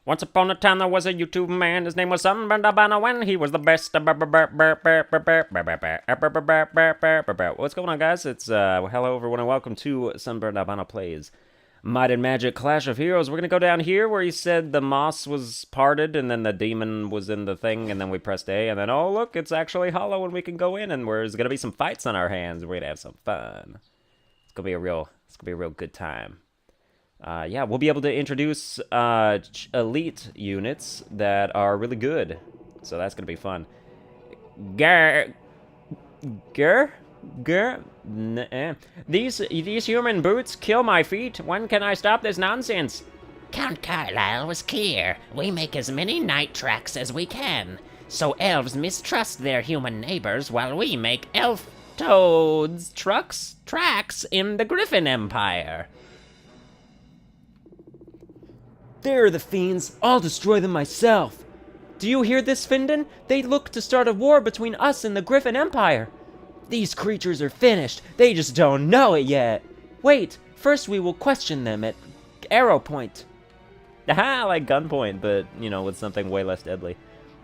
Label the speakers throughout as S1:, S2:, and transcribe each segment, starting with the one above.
S1: Once upon a time there was a YouTube man. His name was Sunburned Albino when he was the best. What's going on, guys? It's hello everyone and welcome to Sunburned Albino Plays Might and Magic Clash of Heroes. We're gonna go down here where he said the moss was parted and then the demon was in the thing, and then we pressed A, and then oh look, it's actually hollow and we can go in, and there's gonna be some fights on our hands. We're gonna have some fun. It's gonna be a real good time. Yeah, we'll be able to introduce elite units that are really good, so that's gonna be fun. These human boots kill my feet. When can I stop this nonsense?
S2: Count Carlyle was clear. We make as many night tracks as we can, so elves mistrust their human neighbors while we make elf toads tracks in the Griffin Empire.
S1: They're the fiends. I'll destroy them myself. Do you hear this, Findon? They look to start a war between us and the Griffin Empire. These creatures are finished. They just don't know it yet. Wait, first we will question them at arrow point. Aha, like gunpoint, but, you know, with something way less deadly.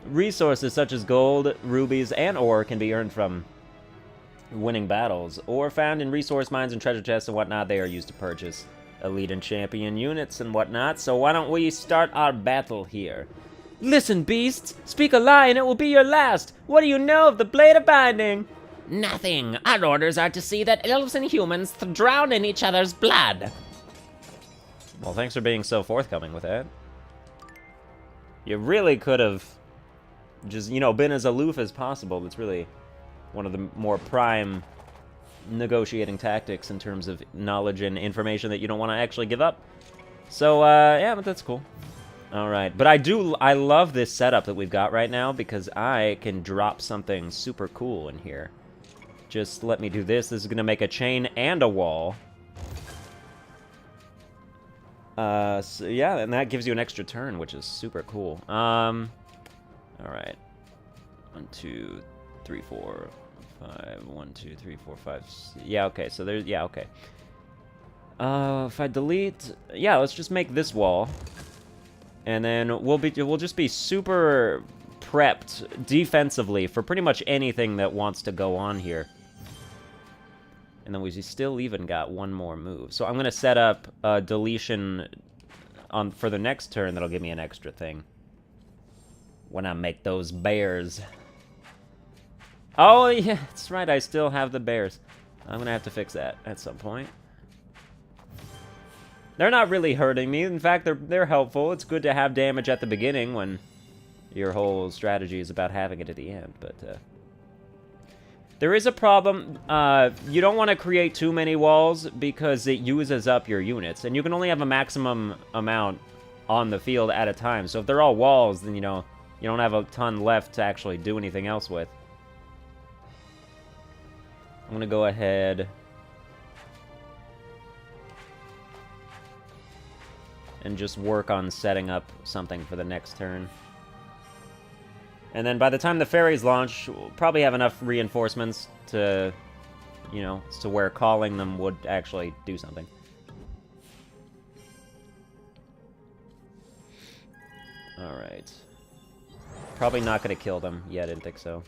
S1: Resources such as gold, rubies, and ore can be earned from winning battles, or found in resource mines and treasure chests and whatnot. They are used to purchase elite and champion units and whatnot, so why don't we start our battle here? Listen, beasts! Speak a lie and it will be your last! What do you know of the Blade of Binding?
S2: Nothing. Our orders are to see that elves and humans drown in each other's blood.
S1: Well, thanks for being so forthcoming with that. You really could have just, you know, been as aloof as possible. That's really one of the more prime negotiating tactics in terms of knowledge and information that you don't want to actually give up. So, yeah, but that's cool. Alright, but I love this setup that we've got right now because I can drop something super cool in here. Just let me do this. This is going to make a chain and a wall. So yeah, and that gives you an extra turn, which is super cool. Alright. 1, 2, 3, 4... 5, 1, 2, 3, 4, 5. Yeah, okay, so there's, yeah, okay. If I delete, yeah, let's just make this wall. And then we'll just be super prepped defensively for pretty much anything that wants to go on here. And then we still even got one more move. So I'm gonna set up a deletion for the next turn that'll give me an extra thing. When I make those bears. Oh, yeah, that's right, I still have the bears. I'm gonna have to fix that at some point. They're not really hurting me. In fact, they're helpful. It's good to have damage at the beginning when your whole strategy is about having it at the end, but, there is a problem. You don't want to create too many walls because it uses up your units, and you can only have a maximum amount on the field at a time. So if they're all walls, then, you know, you don't have a ton left to actually do anything else with. I'm gonna go ahead and just work on setting up something for the next turn. And then by the time the fairies launch, we'll probably have enough reinforcements to, you know, to where calling them would actually do something. Alright. Probably not gonna kill them. Yeah, I didn't think so.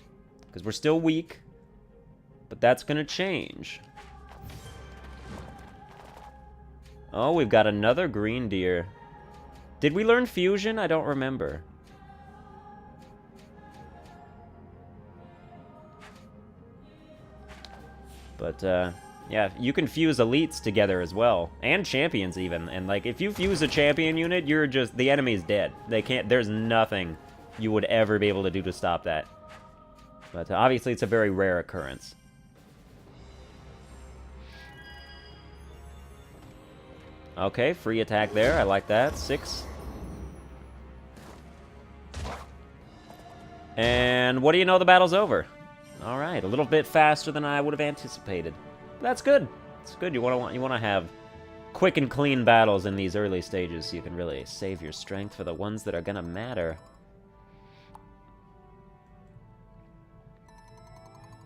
S1: Because we're still weak. But that's gonna change. Oh, we've got another green deer. Did we learn fusion? I don't remember. But, yeah, you can fuse elites together as well. And champions, even. And, like, if you fuse a champion unit, you're just... the enemy's dead. They can't... there's nothing you would ever be able to do to stop that. But, obviously, it's a very rare occurrence. Okay, free attack there. I like that. 6. And what do you know? The battle's over. All right, a little bit faster than I would have anticipated. But that's good. It's good. You want to have quick and clean battles in these early stages, so you can really save your strength for the ones that are gonna matter.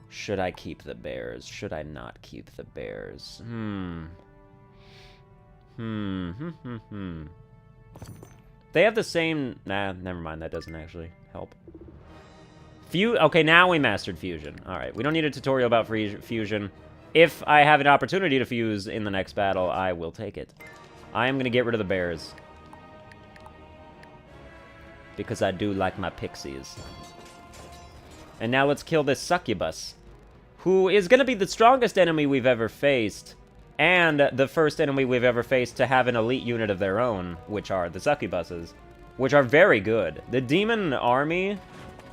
S1: Should I keep the bears? Should I not keep the bears? They have the same... Nah, never mind. That doesn't actually help. Okay, now we mastered fusion. Alright, we don't need a tutorial about fusion. If I have an opportunity to fuse in the next battle, I will take it. I am going to get rid of the bears. Because I do like my pixies. And now let's kill this Succubus, who is going to be the strongest enemy we've ever faced, and the first enemy we've ever faced to have an elite unit of their own, which are the Succubuses, which are very good. The Demon Army,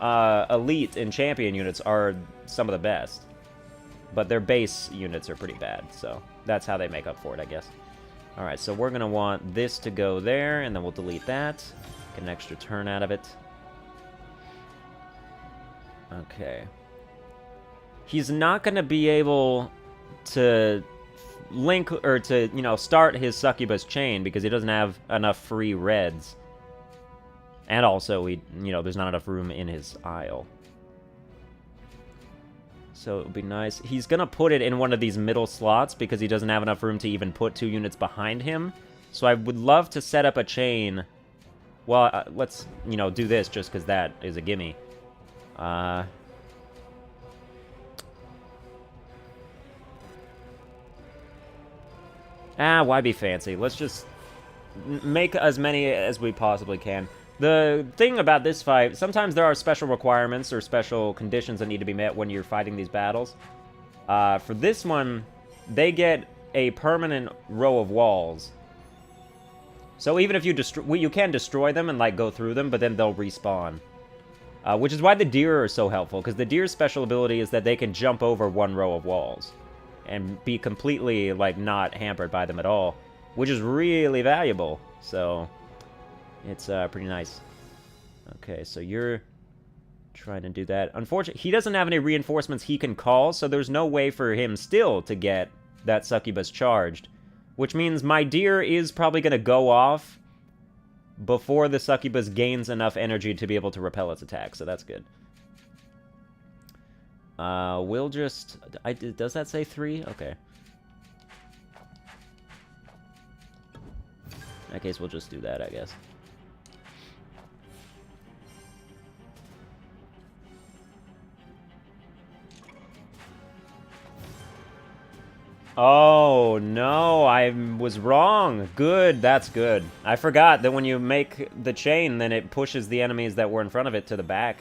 S1: elite and champion units are some of the best, but their base units are pretty bad, so that's how they make up for it, I guess. Alright, so we're going to want this to go there, and then we'll delete that. Get an extra turn out of it. Okay. He's not going to be able to link, or to, you know, start his Succubus chain because he doesn't have enough free reds. And also, there's not enough room in his aisle. So it would be nice. He's going to put it in one of these middle slots because he doesn't have enough room to even put 2 units behind him. So I would love to set up a chain. Well, let's, do this just because that is a gimme. Why be fancy? Let's just make as many as we possibly can. The thing about this fight, sometimes there are special requirements or special conditions that need to be met when you're fighting these battles. For this one, they get a permanent row of walls. So even if you can destroy them and, go through them, but then they'll respawn. Which is why the deer are so helpful, because the deer's special ability is that they can jump over one row of walls and be completely, not hampered by them at all, which is really valuable. So it's pretty nice. Okay, so you're trying to do that. Unfortunately, he doesn't have any reinforcements he can call, so there's no way for him still to get that Succubus charged, which means my deer is probably going to go off before the Succubus gains enough energy to be able to repel its attack, so that's good. We'll just... does that say 3? Okay. In that case, we'll just do that, I guess. Oh, no, I was wrong. Good, that's good. I forgot that when you make the chain, then it pushes the enemies that were in front of it to the back.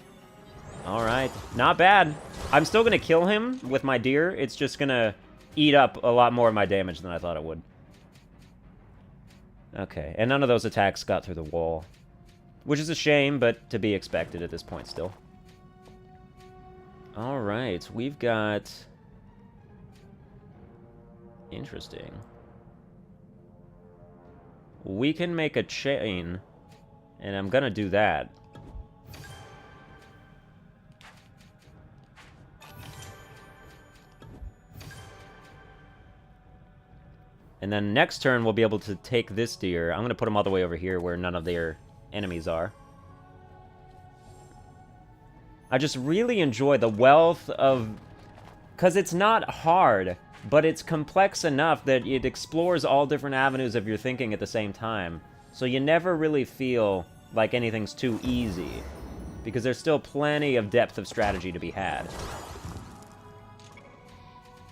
S1: Alright, not bad. I'm still going to kill him with my deer. It's just going to eat up a lot more of my damage than I thought it would. Okay, and none of those attacks got through the wall. Which is a shame, but to be expected at this point still. Alright, we've got... Interesting. We can make a chain, and I'm gonna do that. And then next turn, we'll be able to take this deer. I'm gonna put him all the way over here where none of their enemies are. I just really enjoy the wealth of... Because it's not hard, but it's complex enough that it explores all different avenues of your thinking at the same time. So you never really feel like anything's too easy, because there's still plenty of depth of strategy to be had.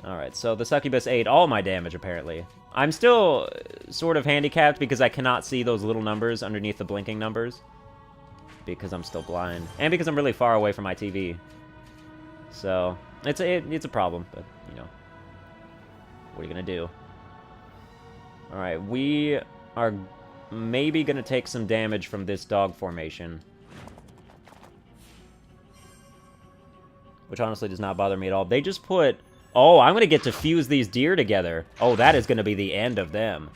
S1: Alright, so the Succubus ate all my damage, apparently. I'm still sort of handicapped because I cannot see those little numbers underneath the blinking numbers, because I'm still blind, and because I'm really far away from my TV. So, it's a problem, but, what are you gonna do? Alright, we are maybe gonna take some damage from this dog formation. Which honestly does not bother me at all. They just put... Oh, I'm gonna get to fuse these deer together. Oh, that is gonna be the end of them.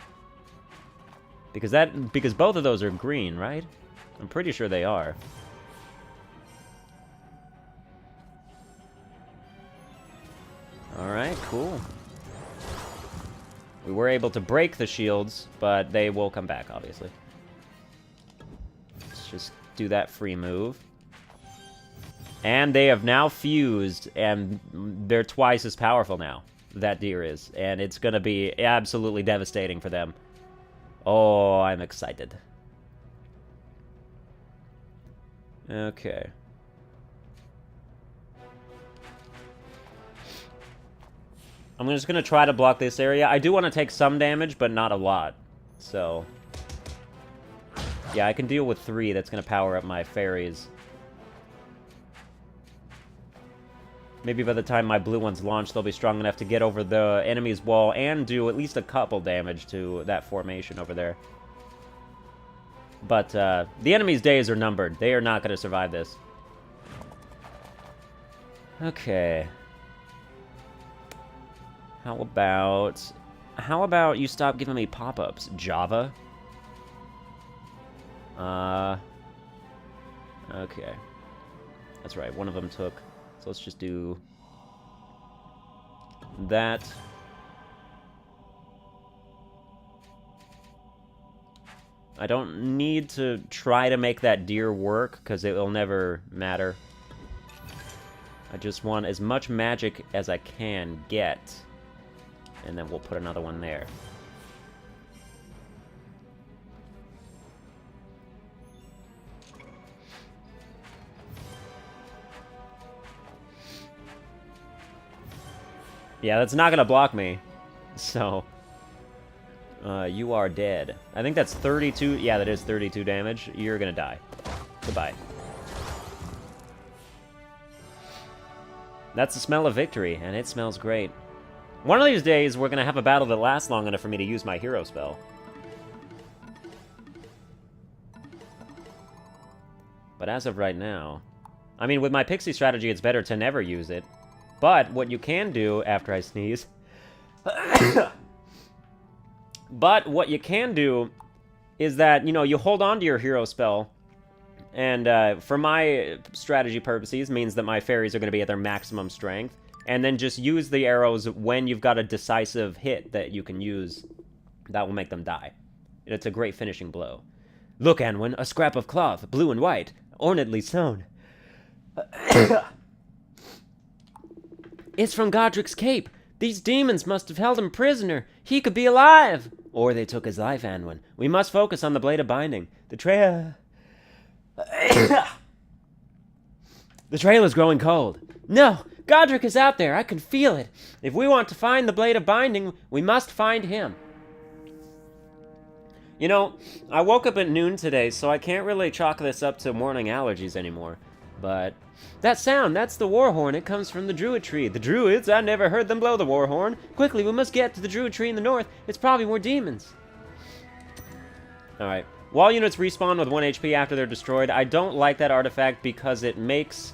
S1: Because both of those are green, right? I'm pretty sure they are. Alright, cool. We were able to break the shields, but they will come back, obviously. Let's just do that free move. And they have now fused, and they're twice as powerful now, that deer is. And it's going to be absolutely devastating for them. Oh, I'm excited. Okay. I'm just gonna try to block this area. I do want to take some damage, but not a lot. So... yeah, I can deal with 3. That's gonna power up my fairies. Maybe by the time my blue ones launch, they'll be strong enough to get over the enemy's wall and do at least a couple damage to that formation over there. But, the enemy's days are numbered. They are not gonna survive this. Okay. How about you stop giving me pop-ups, Java? Okay. That's right, one of them took. So let's just do that. I don't need to try to make that deer work, because it will never matter. I just want as much magic as I can get. And then we'll put another one there. Yeah, that's not gonna block me. So... you are dead. I think that's 32... yeah, that is 32 damage. You're gonna die. Goodbye. That's the smell of victory, and it smells great. One of these days, we're gonna have a battle that lasts long enough for me to use my hero spell. But as of right now... I mean, with my pixie strategy, it's better to never use it. But what you can do after I sneeze... but what you can do is that, you know, you hold on to your hero spell. And for my strategy purposes, means that my fairies are going to be at their maximum strength. And then just use the arrows when you've got a decisive hit that you can use. That will make them die. It's a great finishing blow. Look, Anwin, a scrap of cloth, blue and white, ornately sewn. It's from Godric's cape. These demons must have held him prisoner. He could be alive. Or they took his life, Anwin. We must focus on the blade of binding. The trail is growing cold. No, Godric is out there. I can feel it. If we want to find the blade of binding, we must find him. You know, I woke up at noon today, so I can't really chalk this up to morning allergies anymore. But that sound, that's the war horn. It comes from the Druid tree. The Druids? I never heard them blow the war horn. Quickly, we must get to the Druid tree in the north. It's probably more demons. Alright. Wall units respawn with 1 HP after they're destroyed. I don't like that artifact because it makes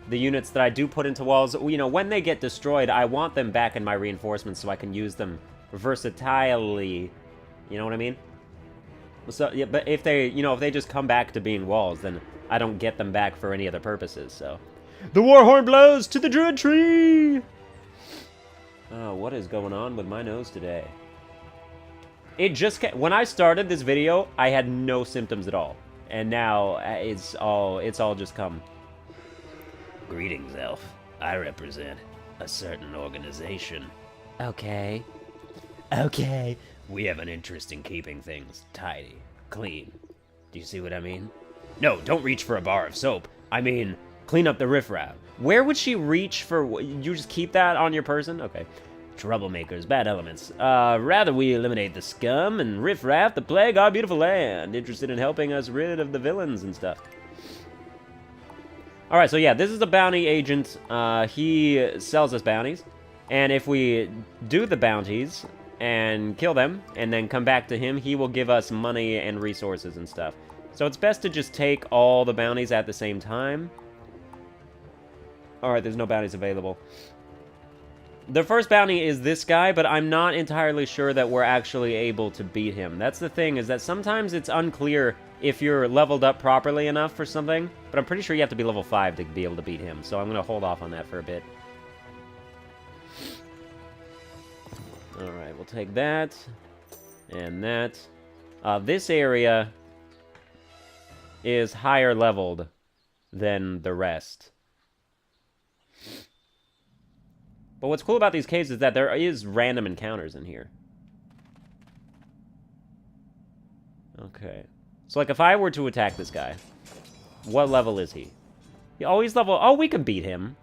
S1: the units that I do put into walls, you know, when they get destroyed, I want them back in my reinforcements so I can use them versatilely. You know what I mean? So, yeah, but if they, you know, if they just come back to being walls, then I don't get them back for any other purposes, so. The war horn blows to the Druid tree! Oh, what is going on with my nose today? It just when I started this video, I had no symptoms at all. And now it's all just come.
S2: Greetings, Elf. I represent a certain organization.
S1: Okay. Okay.
S2: We have an interest in keeping things tidy, clean. Do you see what I mean? No, don't reach for a bar of soap. I mean, clean up the riffraff.
S1: Where would she reach for... you just keep that on your person? Okay.
S2: Troublemakers, bad elements. Rather we eliminate the scum and riffraff that plague our beautiful land. Interested in helping us rid of the villains and stuff.
S1: Alright, so yeah, this is a bounty agent. He sells us bounties. And if we do the bounties and kill them, and then come back to him, he will give us money and resources and stuff. So it's best to just take all the bounties at the same time. Alright, there's no bounties available. The first bounty is this guy, but I'm not entirely sure that we're actually able to beat him. That's the thing, is that sometimes it's unclear if you're leveled up properly enough for something, but I'm pretty sure you have to be level 5 to be able to beat him, so I'm going to hold off on that for a bit. Alright, we'll take that, and that. This area is higher leveled than the rest. But what's cool about these caves is that there is random encounters in here. Okay. So, like, if I were to attack this guy, What level is he? Oh, he's level... Oh, we can beat him.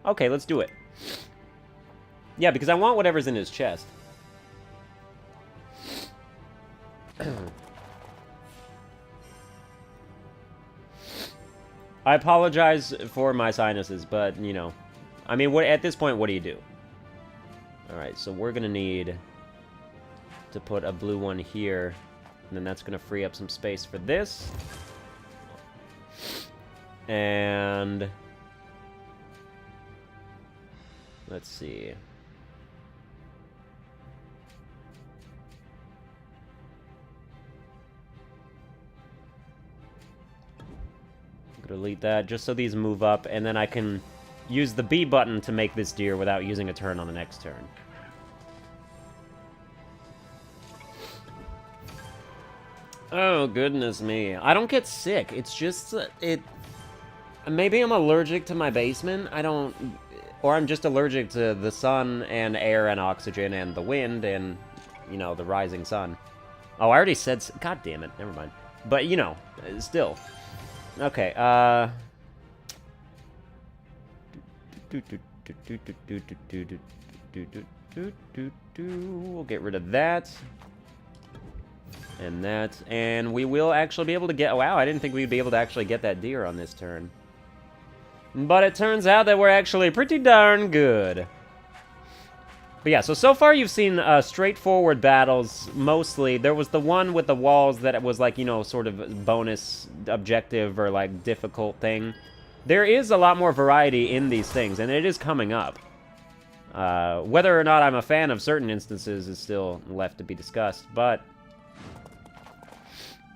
S1: Okay, let's do it. Yeah, because I want whatever's in his chest. I apologize for my sinuses, but, you know. I mean, at this point, what do you do? Alright, so we're gonna need to put a blue one here. And then that's gonna free up some space for this. And... let's see. Delete that, just so these move up, and then I can use the B button to make this deer without using a turn on the next turn. Oh, goodness me. I don't get sick. It's just, maybe I'm allergic to my basement. Or I'm just allergic to the sun and air and oxygen and the wind and, you know, the rising sun. Oh, I already said, god damn it, never mind. But, you know, still. Okay, we'll get rid of that. And that. And we will actually be able to get... Wow, I didn't think we'd be able to actually get that deer on this turn. But it turns out that we're actually pretty darn good. But yeah, so far you've seen straightforward battles, mostly. There was the one with the walls that it was like, you know, sort of bonus objective or like difficult thing. There is a lot more variety in these things, and it is coming up. Whether or not I'm a fan of certain instances is still left to be discussed, but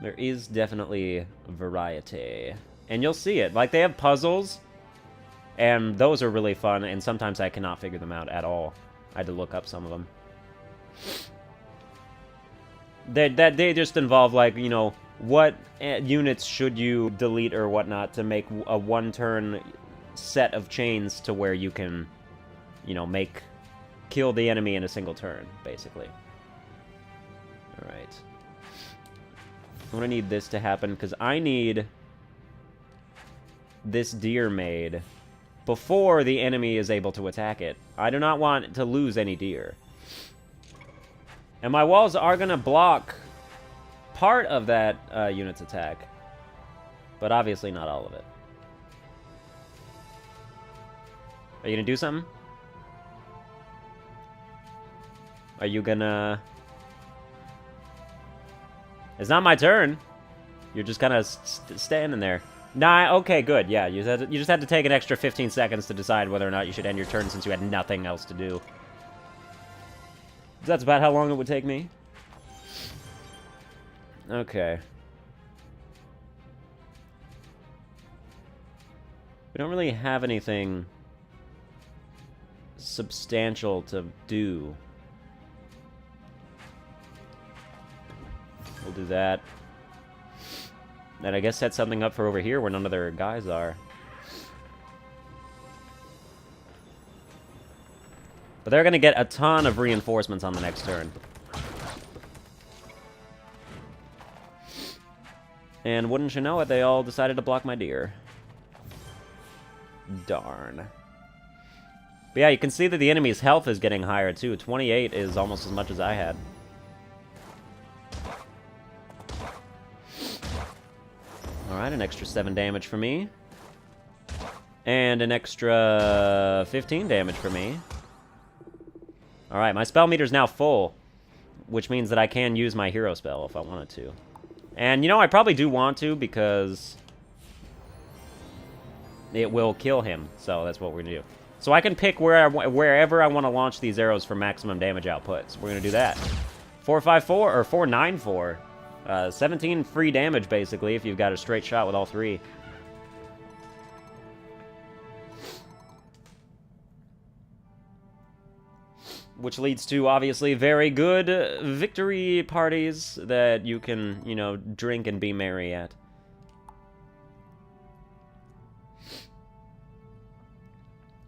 S1: there is definitely variety. And you'll see it. Like, they have puzzles, and those are really fun, and sometimes I cannot figure them out at all. I had to look up some of them. They just involve, like, you know, what units should you delete or whatnot to make a one-turn set of chains to where you can, you know, kill the enemy in a single turn, basically. Alright. I'm gonna need this to happen, because I need this deer made before the enemy is able to attack it. I do not want to lose any deer. And my walls are going to block part of that unit's attack. But obviously not all of it. Are you going to do something? Are you going to... It's not my turn. You're just kind of standing there. Nah, okay, good. Yeah, you just had to take an extra 15 seconds to decide whether or not you should end your turn since you had nothing else to do. That's about how long it would take me. Okay. We don't really have anything substantial to do. We'll do that. And I guess set something up for over here where none of their guys are. But they're going to get a ton of reinforcements on the next turn. And wouldn't you know it, they all decided to block my deer. Darn. But yeah, you can see that the enemy's health is getting higher too. 28 is almost as much as I had. Alright, an extra 7 damage for me. And an extra 15 damage for me. Alright, my spell meter's now full, which means that I can use my hero spell if I wanted to. And, you know, I probably do want to because it will kill him, so that's what we're going to do. So I can pick wherever I want to launch these arrows for maximum damage output. So we're going to do that. 454, or 494. 17 free damage, basically, if you've got a straight shot with all three. Which leads to, obviously, very good victory parties that you can, you know, drink and be merry at.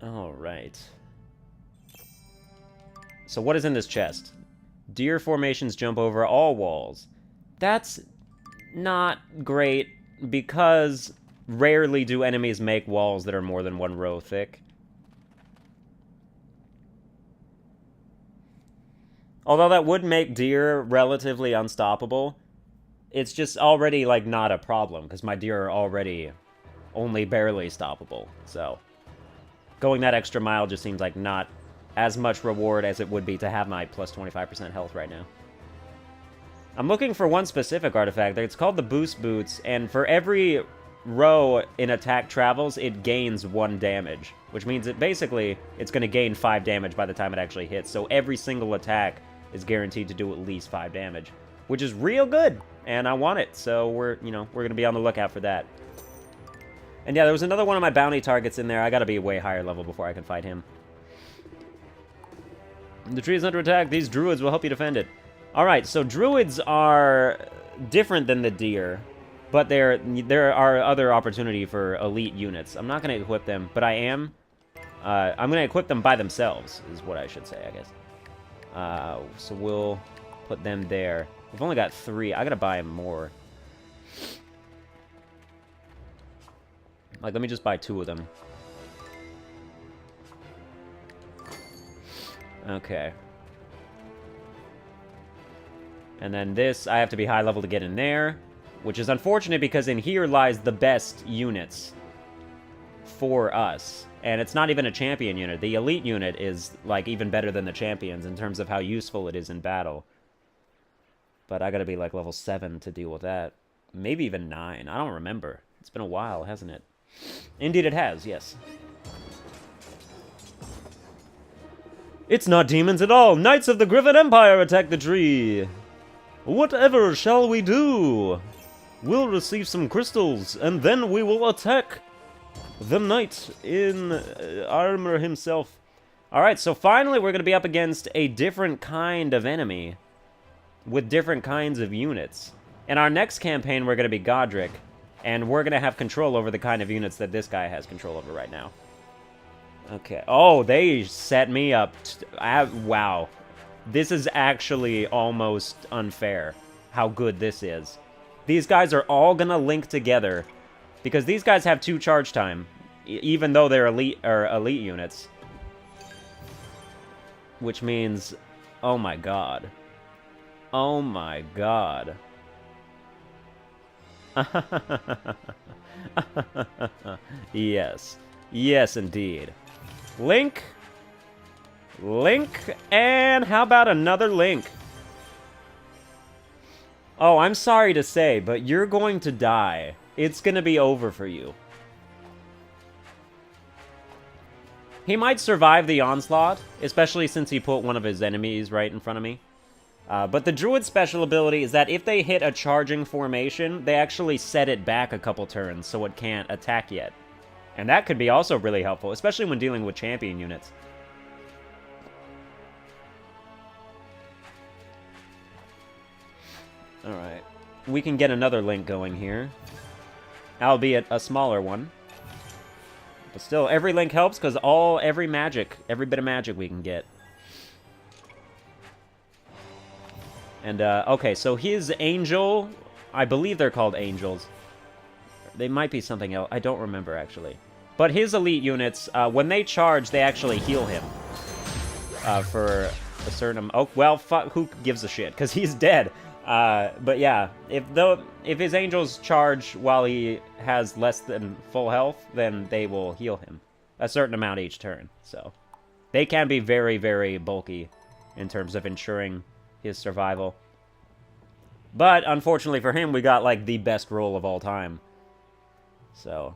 S1: Alright. So what is in this chest? Deer formations jump over all walls. That's not great, because rarely do enemies make walls that are more than 1 row thick. Although that would make deer relatively unstoppable, it's just already, like, not a problem, because my deer are already only barely stoppable, so going that extra mile just seems like not as much reward as it would be to have my plus 25% health right now. I'm looking for one specific artifact. It's called the Boost Boots, and for every row in attack travels, it gains 1 damage, which means that basically it's going to gain 5 damage by the time it actually hits, so every single attack is guaranteed to do at least 5 damage, which is real good, and I want it, so we're going to be on the lookout for that. And yeah, there was another one of my bounty targets in there. I got to be a way higher level before I can fight him. The tree is under attack. These druids will help you defend it. Alright, so druids are different than the deer, but there are other opportunity for elite units. I'm not going to equip them, but I am. I'm going to equip them by themselves, is what I should say, I guess. So we'll put them there. We've only got 3. I got to buy more. Like, let me just buy 2 of them. Okay. And then this, I have to be high level to get in there, which is unfortunate because in here lies the best units for us. And it's not even a champion unit. The elite unit is, like, even better than the champions in terms of how useful it is in battle. But I gotta be, like, level 7 to deal with that. Maybe even 9. I don't remember. It's been a while, hasn't it? Indeed it has, yes. It's not demons at all! Knights of the Griffin Empire attack the tree! Whatever shall we do? We'll receive some crystals, and then we will attack the knight in armor himself. Alright, so finally we're going to be up against a different kind of enemy with different kinds of units. In our next campaign, we're going to be Godric, and we're going to have control over the kind of units that this guy has control over right now. Okay. Oh, they set me up. Wow. This is actually almost unfair, how good this is. These guys are all going to link together, because these guys have 2 charge time, even though they're elite units. Which means, oh my god. Oh my god. Yes. Yes, indeed. Link. Link. And how about another link? Oh, I'm sorry to say, but you're going to die. It's going to be over for you. He might survive the onslaught, especially since he put one of his enemies right in front of me. But the Druid's special ability is that if they hit a charging formation, they actually set it back a couple turns so it can't attack yet. And that could be also really helpful, especially when dealing with champion units. Alright. We can get another link going here. Albeit a smaller one. But still, every link helps because every bit of magic we can get. And, okay, so his angel, I believe they're called angels. They might be something else. I don't remember, actually. But his elite units, when they charge, they actually heal him. For a certain... Oh, well, fuck, who gives a shit? Because he's dead. But yeah, if his angels charge while he has less than full health, then they will heal him. A certain amount each turn, so... They can be very, very bulky in terms of ensuring his survival. But, unfortunately for him, we got, like, the best roll of all time. So...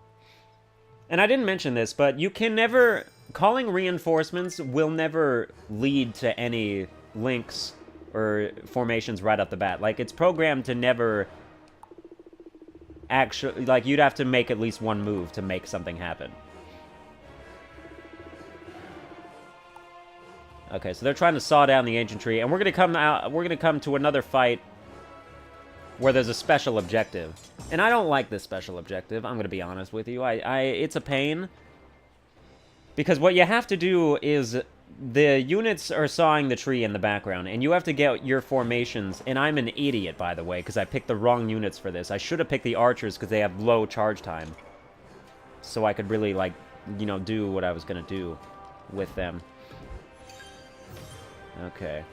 S1: And I didn't mention this, but you can never... Calling reinforcements will never lead to any links or formations right off the bat. Like, it's programmed to never... Actually... Like, you'd have to make at least one move to make something happen. Okay, so they're trying to saw down the ancient tree, and we're gonna come to another fight where there's a special objective. And I don't like this special objective, I'm gonna be honest with you. It's a pain. Because what you have to do is, the units are sawing the tree in the background, and you have to get your formations, and I'm an idiot, by the way, because I picked the wrong units for this. I should have picked the archers, because they have low charge time. so I could really, like, you know, do what I was gonna do with them. Okay.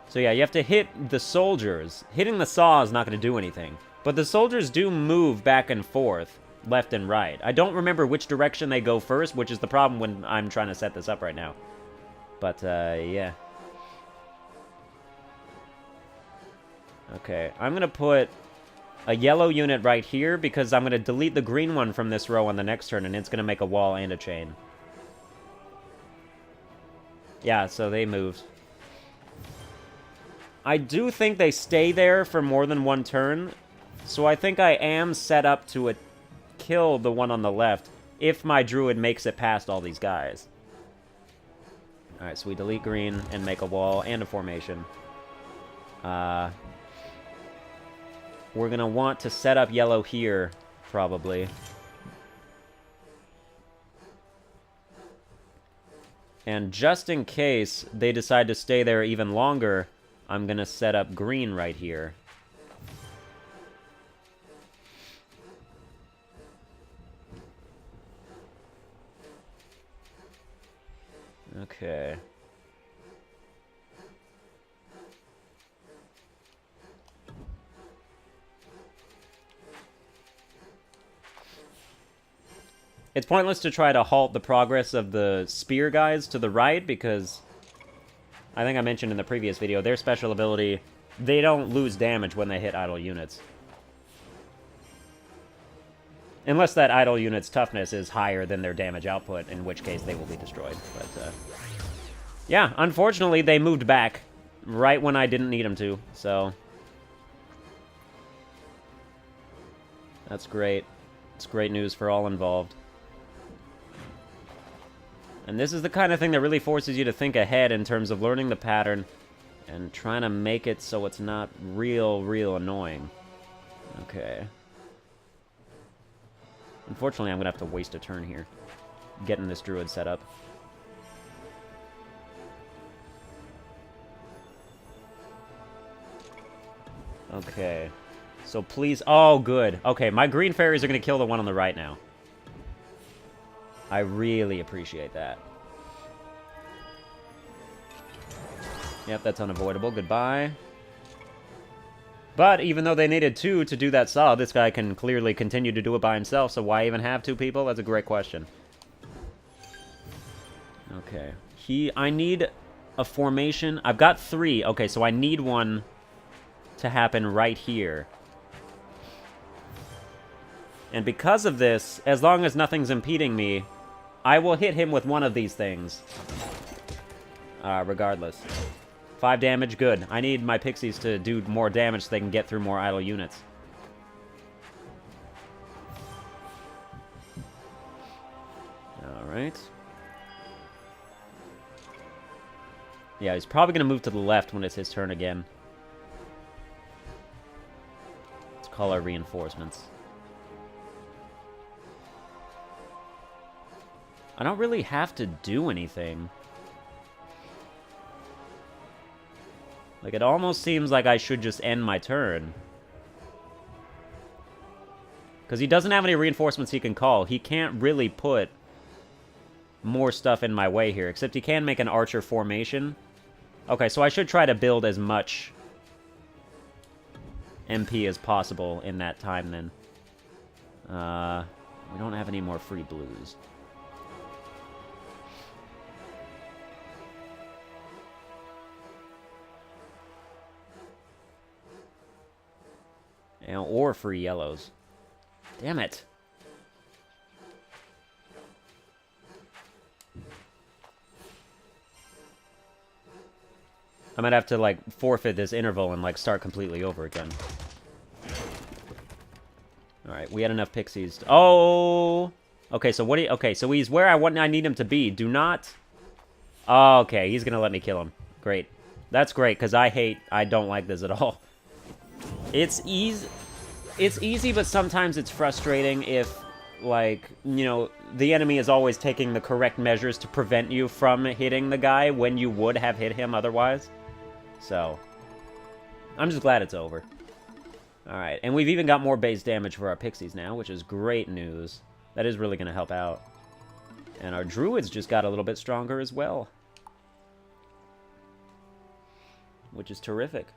S1: So yeah, you have to hit the soldiers. Hitting the saw is not going to do anything. But the soldiers do move back and forth, left and right. I don't remember which direction they go first, which is the problem when I'm trying to set this up right now. But, yeah. Okay, I'm going to put a yellow unit right here because I'm going to delete the green one from this row on the next turn, and it's going to make a wall and a chain. Yeah, so they moved. I do think they stay there for more than one turn, so I think I am set up to kill the one on the left if my druid makes it past all these guys. Alright, so we delete green and make a wall and a formation. We're going to want to set up yellow here, probably. And just in case they decide to stay there even longer, I'm going to set up green right here. Okay. It's pointless to try to halt the progress of the spear guys to the right because I think I mentioned in the previous video, their special ability, they don't lose damage when they hit idle units. Unless that idle unit's toughness is higher than their damage output, in which case they will be destroyed. But, yeah, unfortunately, they moved back right when I didn't need them to, so that's great. It's great news for all involved. And this is the kind of thing that really forces you to think ahead in terms of learning the pattern and trying to make it so it's not real annoying. Okay. Unfortunately, I'm going to have to waste a turn here getting this druid set up. Okay. So please... Oh, good. Okay, my green fairies are going to kill the one on the right now. I really appreciate that. Yep, that's unavoidable. Goodbye. But even though they needed two to do that saw, this guy can clearly continue to do it by himself, so why even have two people? That's a great question. Okay. I need a formation. I've got 3. Okay, so I need one to happen right here. And because of this, as long as nothing's impeding me, I will hit him with one of these things. Regardless. 5 damage, good. I need my pixies to do more damage so they can get through more idle units. Alright. Yeah, he's probably going to move to the left when it's his turn again. Let's call our reinforcements. I don't really have to do anything. Like, it almost seems like I should just end my turn. Because he doesn't have any reinforcements he can call. He can't really put more stuff in my way here, except he can make an archer formation. Okay, so I should try to build as much MP as possible in that time, then. We don't have any more free blues. Or free yellows. Damn it. I might have to, like, forfeit this interval and, like, start completely over again. Alright, we had enough pixies. Oh! Okay, so what do you... Okay, so he's where I need him to be. Do not... Oh, okay, he's gonna let me kill him. Great. That's great, because I don't like this at all. It's easy, but sometimes it's frustrating if like, you know, the enemy is always taking the correct measures to prevent you from hitting the guy when you would have hit him otherwise. So, I'm just glad it's over. Alright, and we've even got more base damage for our pixies now, which is great news. That is really going to help out. And our druids just got a little bit stronger as well. Which is terrific.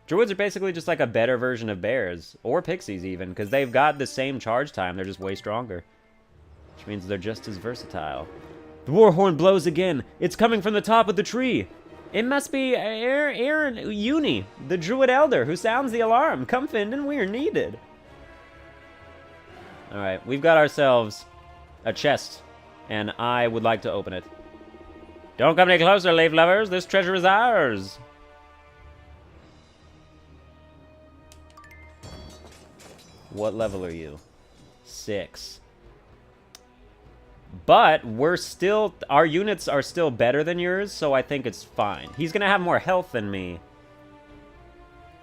S1: Druids are basically just like a better version of bears, or pixies even, because they've got the same charge time, they're just way stronger. Which means they're just as versatile. The war horn blows again. It's coming from the top of the tree. It must be Aaron Uni, the druid elder, who sounds the alarm. Come, Findon, we are needed. Alright, we've got ourselves a chest, and I would like to open it. Don't come any closer, leaf lovers. This treasure is ours. What level are you? 6. But we're still... Our units are still better than yours, so I think it's fine. He's going to have more health than me.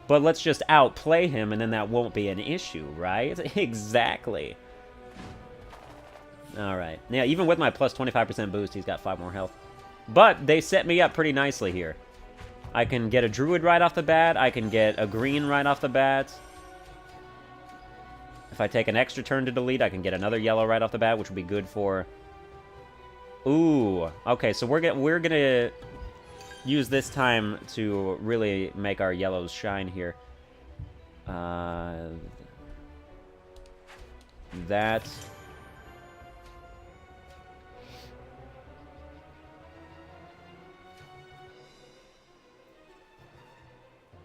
S1: But let's just outplay him, and then that won't be an issue, right? Exactly. Alright. Yeah, even with my plus 25% boost, he's got 5 more health. But they set me up pretty nicely here. I can get a druid right off the bat. I can get a green right off the bat. If I take an extra turn to delete, I can get another yellow right off the bat, which would be good for... Ooh. Okay, so we're gonna use this time to really make our yellows shine here. That...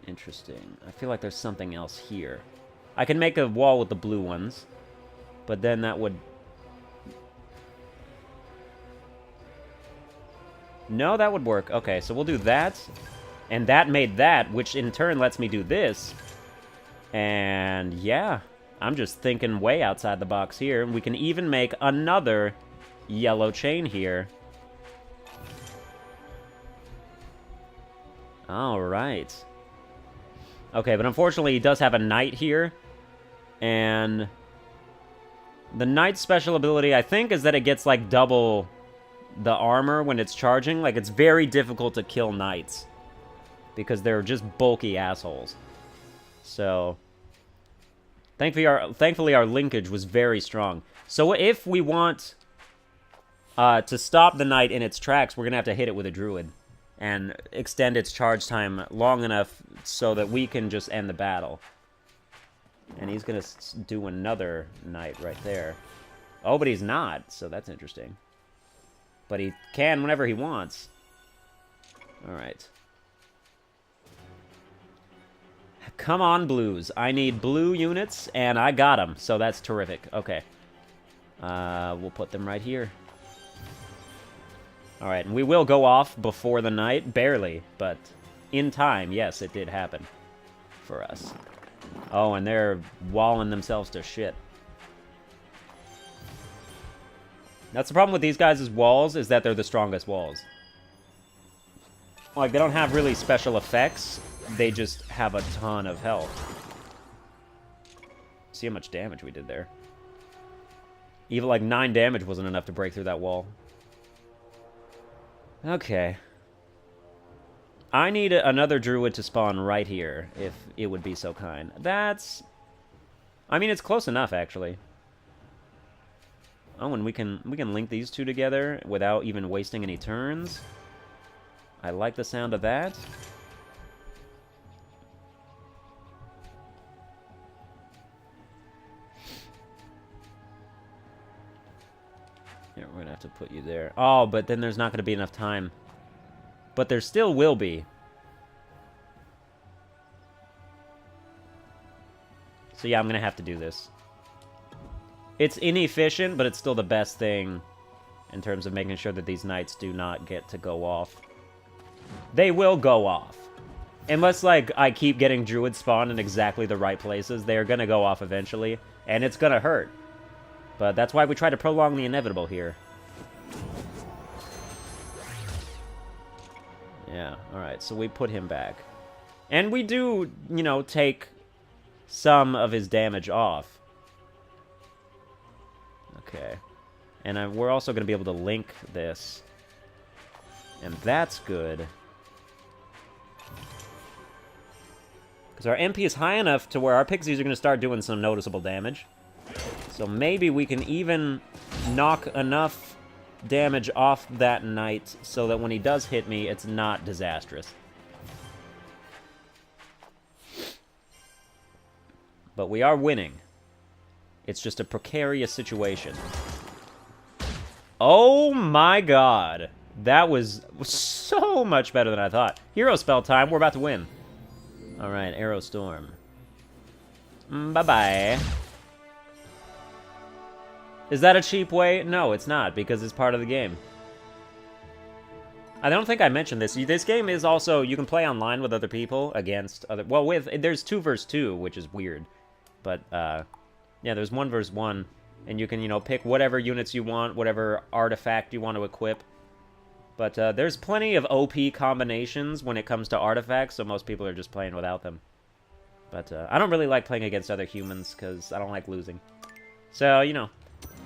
S1: Interesting. I feel like there's something else here. I can make a wall with the blue ones, but then that would... No, that would work. Okay, so we'll do that, and that made that, which in turn lets me do this. And yeah, I'm just thinking way outside the box here. We can even make another yellow chain here. All right. Okay, but unfortunately he does have a knight here. And the knight's special ability, I think, is that it gets, like, double the armor when it's charging. Like, it's very difficult to kill knights because they're just bulky assholes. So, thankfully our linkage was very strong. So if we want to stop the knight in its tracks, we're going to have to hit it with a druid and extend its charge time long enough so that we can just end the battle. And he's going to do another knight right there. Oh, but he's not, so that's interesting. But he can whenever he wants. Alright. Come on, blues. I need blue units, and I got them, so that's terrific. Okay. We'll put them right here. Alright, and we will go off before the night. Barely, but in time, yes, it did happen for us. Oh, and they're walling themselves to shit. That's the problem with these guys' walls, is that they're the strongest walls. Like, they don't have really special effects. They just have a ton of health. See how much damage we did there. Even, like, 9 damage wasn't enough to break through that wall. Okay. I need another druid to spawn right here, if it would be so kind. That's... I mean, it's close enough, actually. Oh, and we can link these two together without even wasting any turns. I like the sound of that. Yeah, we're gonna have to put you there. Oh, but then there's not gonna be enough time. But there still will be. So yeah, I'm gonna have to do this. It's inefficient, but it's still the best thing in terms of making sure that these knights do not get to go off. They will go off. Unless, like, I keep getting druids spawned in exactly the right places, they're gonna go off eventually, and it's gonna hurt. But that's why we try to prolong the inevitable here. Yeah, alright, so we put him back. And we do, you know, take some of his damage off. Okay. And we're also going to be able to link this. And that's good. Because our MP is high enough to where our pixies are going to start doing some noticeable damage. So maybe we can even knock enough damage off that knight so that when he does hit me, it's not disastrous. But we are winning. It's just a precarious situation. Oh my god. That was so much better than I thought. Hero spell time. We're about to win. Alright, Arrow Storm. Bye-bye. Is that a cheap way? No, it's not, because it's part of the game. I don't think I mentioned this. This game is also, you can play online with other people against other... Well, there's 2 versus 2, which is weird. But, yeah, there's 1 versus 1. And you can, you know, pick whatever units you want, whatever artifact you want to equip. But there's plenty of OP combinations when it comes to artifacts, so most people are just playing without them. But I don't really like playing against other humans, because I don't like losing. So, you know.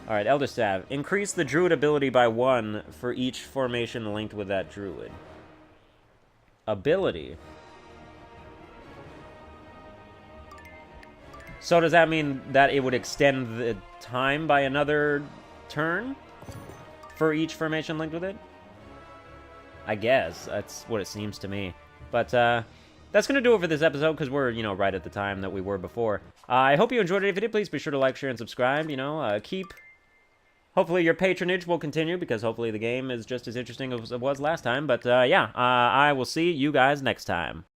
S1: Alright, Elder Staff. Increase the Druid ability by 1 for each formation linked with that Druid. Ability. So does that mean that it would extend the time by another turn? For each formation linked with it? I guess. That's what it seems to me. But, that's going to do it for this episode, because we're, you know, right at the time that we were before. I hope you enjoyed it. If you did, please be sure to like, share, and subscribe. You know, hopefully your patronage will continue, because hopefully the game is just as interesting as it was last time. But, yeah, I will see you guys next time.